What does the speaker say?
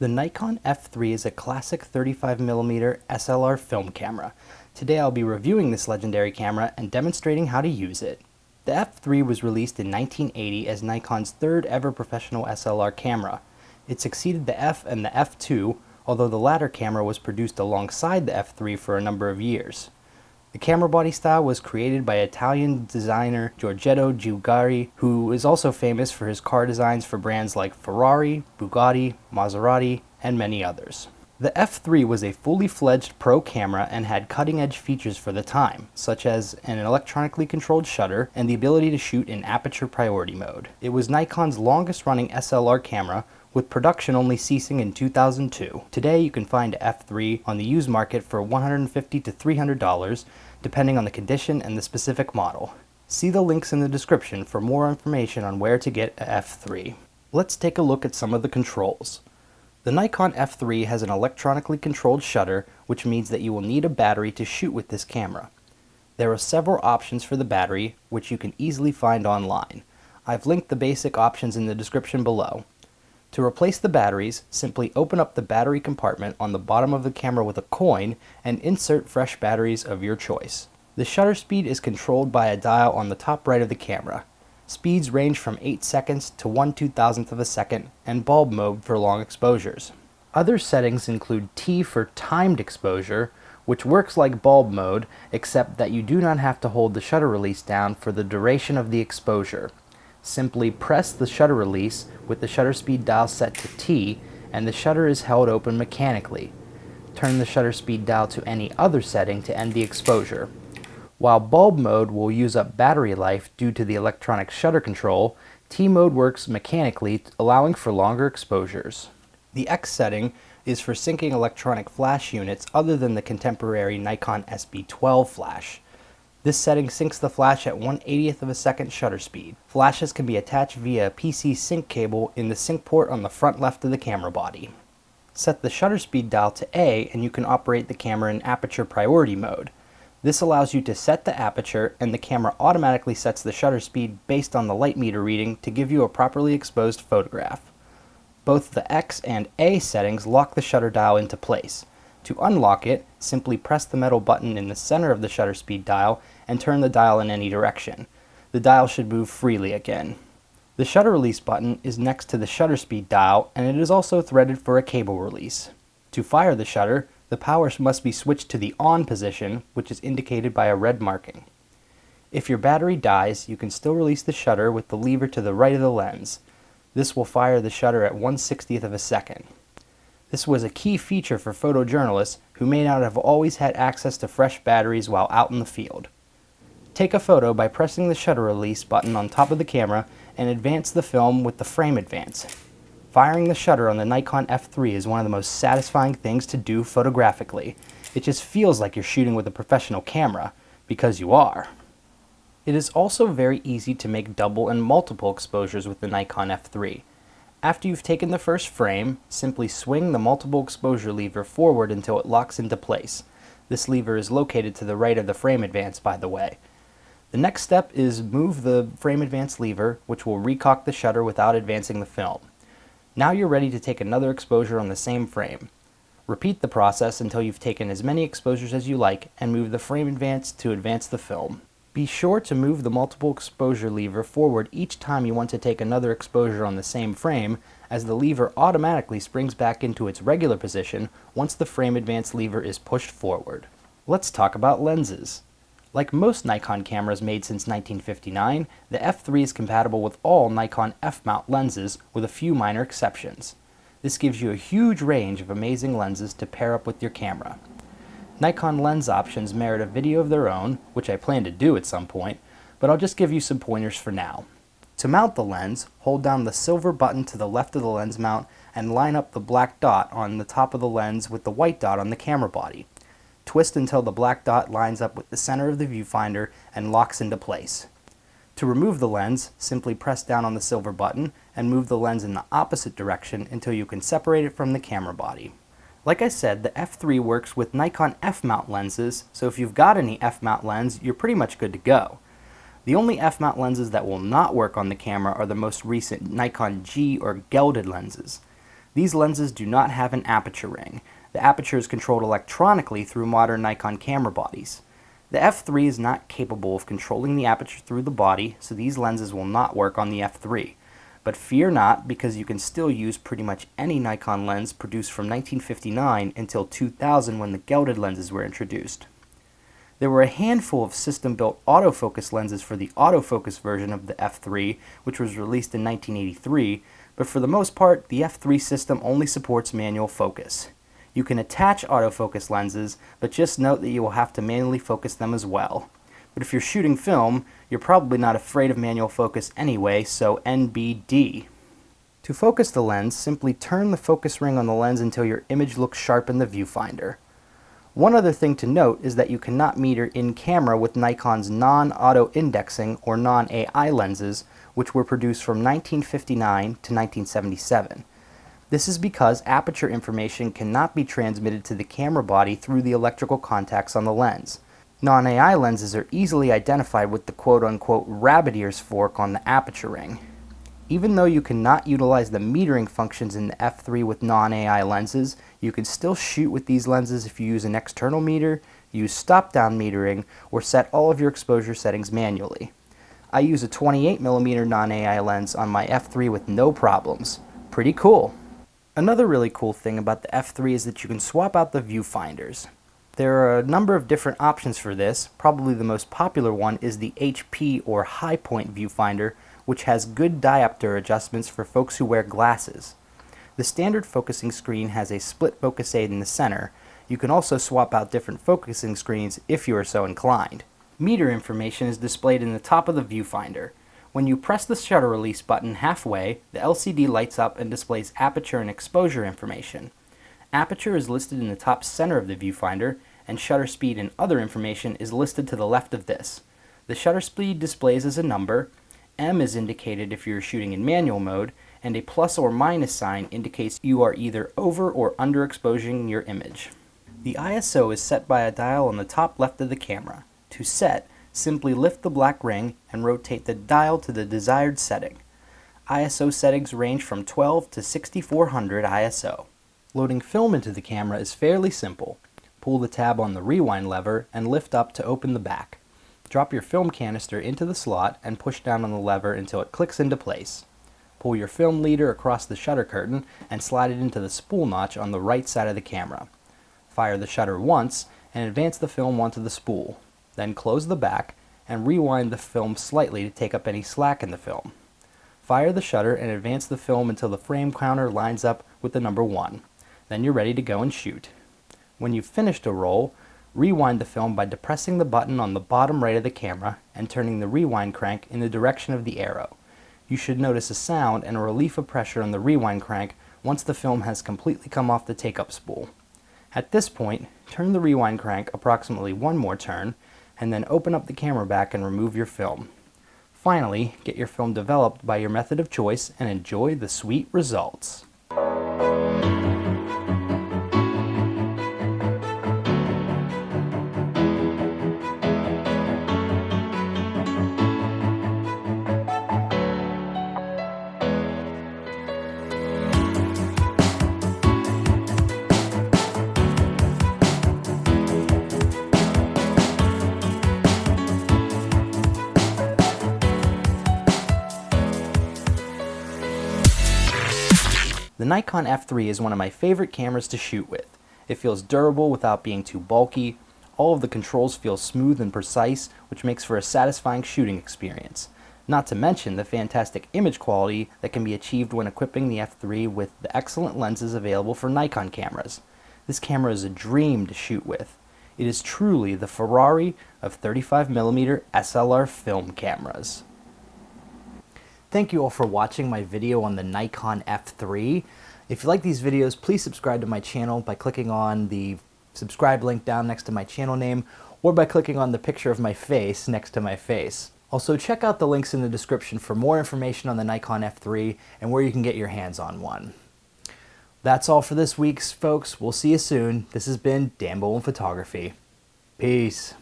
The Nikon F3 is a classic 35mm SLR film camera. Today I'll be reviewing this legendary camera and demonstrating how to use it. The F3 was released in 1980 as Nikon's third ever professional SLR camera. It succeeded the F and the F2, although the latter camera was produced alongside the F3 for a number of years. The camera body style was created by Italian designer Giorgetto Giugari, who is also famous for his car designs for brands like Ferrari, Bugatti, Maserati, and many others. The F3 was a fully fledged pro camera and had cutting-edge features for the time, such as an electronically controlled shutter and the ability to shoot in aperture priority mode. It was Nikon's longest-running SLR camera, with production only ceasing in 2002. Today you can find F3 on the used market for $150 to $300, depending on the condition and the specific model. See the links in the description for more information on where to get a F3. Let's take a look at some of the controls. The Nikon F3 has an electronically controlled shutter, which means that you will need a battery to shoot with this camera. There are several options for the battery, which you can easily find online. I've linked the basic options in the description below. To replace the batteries, simply open up the battery compartment on the bottom of the camera with a coin and insert fresh batteries of your choice. The shutter speed is controlled by a dial on the top right of the camera. Speeds range from 8 seconds to 1/2000th of a second, and bulb mode for long exposures. Other settings include T for timed exposure, which works like bulb mode, except that you do not have to hold the shutter release down for the duration of the exposure. Simply press the shutter release with the shutter speed dial set to T, and the shutter is held open mechanically. Turn the shutter speed dial to any other setting to end the exposure. While bulb mode will use up battery life due to the electronic shutter control, T mode works mechanically, allowing for longer exposures. The X setting is for syncing electronic flash units other than the contemporary Nikon SB12 flash. This setting syncs the flash at 1/80th of a second shutter speed. Flashes can be attached via a PC sync cable in the sync port on the front left of the camera body. Set the shutter speed dial to A and you can operate the camera in aperture priority mode. This allows you to set the aperture, and the camera automatically sets the shutter speed based on the light meter reading to give you a properly exposed photograph. Both the X and A settings lock the shutter dial into place. To unlock it, simply press the metal button in the center of the shutter speed dial and turn the dial in any direction. The dial should move freely again. The shutter release button is next to the shutter speed dial, and it is also threaded for a cable release. To fire the shutter, the power must be switched to the on position, which is indicated by a red marking. If your battery dies, you can still release the shutter with the lever to the right of the lens. This will fire the shutter at 1/60th of a second. This was a key feature for photojournalists who may not have always had access to fresh batteries while out in the field. Take a photo by pressing the shutter release button on top of the camera and advance the film with the frame advance. Firing the shutter on the Nikon F3 is one of the most satisfying things to do photographically. It just feels like you're shooting with a professional camera, because you are. It is also very easy to make double and multiple exposures with the Nikon F3. After you've taken the first frame, simply swing the multiple exposure lever forward until it locks into place. This lever is located to the right of the frame advance, by the way. The next step is move the frame advance lever, which will recock the shutter without advancing the film. Now you're ready to take another exposure on the same frame. Repeat the process until you've taken as many exposures as you like and move the frame advance to advance the film. Be sure to move the multiple exposure lever forward each time you want to take another exposure on the same frame, as the lever automatically springs back into its regular position once the frame advance lever is pushed forward. Let's talk about lenses. Like most Nikon cameras made since 1959, the F3 is compatible with all Nikon F-mount lenses with a few minor exceptions. This gives you a huge range of amazing lenses to pair up with your camera. Nikon lens options merit a video of their own, which I plan to do at some point, but I'll just give you some pointers for now. To mount the lens, hold down the silver button to the left of the lens mount and line up the black dot on the top of the lens with the white dot on the camera body. Twist until the black dot lines up with the center of the viewfinder and locks into place. To remove the lens, simply press down on the silver button and move the lens in the opposite direction until you can separate it from the camera body. Like I said, the F3 works with Nikon F-mount lenses, so if you've got any F-mount lens, you're pretty much good to go. The only F-mount lenses that will not work on the camera are the most recent Nikon G or gelded lenses. These lenses do not have an aperture ring. The aperture is controlled electronically through modern Nikon camera bodies. The F3 is not capable of controlling the aperture through the body, so these lenses will not work on the F3. But fear not, because you can still use pretty much any Nikon lens produced from 1959 until 2000 when the Gelded lenses were introduced. There were a handful of system-built autofocus lenses for the autofocus version of the F3, which was released in 1983, but for the most part, the F3 system only supports manual focus. You can attach autofocus lenses, but just note that you will have to manually focus them as well. But if you're shooting film, you're probably not afraid of manual focus anyway, so NBD. To focus the lens, simply turn the focus ring on the lens until your image looks sharp in the viewfinder. One other thing to note is that you cannot meter in camera with Nikon's non-auto indexing or non-AI lenses, which were produced from 1959 to 1977. This is because aperture information cannot be transmitted to the camera body through the electrical contacts on the lens. Non-AI lenses are easily identified with the quote-unquote rabbit ears fork on the aperture ring. Even though you cannot utilize the metering functions in the F3 with non-AI lenses, you can still shoot with these lenses if you use an external meter, use stop-down metering, or set all of your exposure settings manually. I use a 28mm non-AI lens on my F3 with no problems. Pretty cool! Another really cool thing about the F3 is that you can swap out the viewfinders. There are a number of different options for this. Probably the most popular one is the HP or high point viewfinder, which has good diopter adjustments for folks who wear glasses. The standard focusing screen has a split focus aid in the center. You can also swap out different focusing screens if you are so inclined. Meter information is displayed in the top of the viewfinder. When you press the shutter release button halfway, the LCD lights up and displays aperture and exposure information. Aperture is listed in the top center of the viewfinder, and shutter speed and other information is listed to the left of this. The shutter speed displays as a number, M is indicated if you're shooting in manual mode, and a plus or minus sign indicates you are either over or underexposing your image. The ISO is set by a dial on the top left of the camera. To set, simply lift the black ring and rotate the dial to the desired setting. ISO settings range from 12 to 6400 ISO. Loading film into the camera is fairly simple. Pull the tab on the rewind lever and lift up to open the back. Drop your film canister into the slot and push down on the lever until it clicks into place. Pull your film leader across the shutter curtain and slide it into the spool notch on the right side of the camera. Fire the shutter once and advance the film onto the spool. Then close the back and rewind the film slightly to take up any slack in the film. Fire the shutter and advance the film until the frame counter lines up with the number 1. Then you're ready to go and shoot. When you've finished a roll, rewind the film by depressing the button on the bottom right of the camera and turning the rewind crank in the direction of the arrow. You should notice a sound and a relief of pressure on the rewind crank once the film has completely come off the take-up spool. At this point, turn the rewind crank approximately one more turn, and then open up the camera back and remove your film. Finally, get your film developed by your method of choice and enjoy the sweet results. The Nikon F3 is one of my favorite cameras to shoot with. It feels durable without being too bulky. All of the controls feel smooth and precise, which makes for a satisfying shooting experience. Not to mention the fantastic image quality that can be achieved when equipping the F3 with the excellent lenses available for Nikon cameras. This camera is a dream to shoot with. It is truly the Ferrari of 35mm SLR film cameras. Thank you all for watching my video on the Nikon F3. If you like these videos, please subscribe to my channel by clicking on the subscribe link down next to my channel name, or by clicking on the picture of my face next to my face. Also, check out the links in the description for more information on the Nikon F3 and where you can get your hands on one. That's all for this week, folks. We'll see you soon. This has been Dan Bullman Photography. Peace.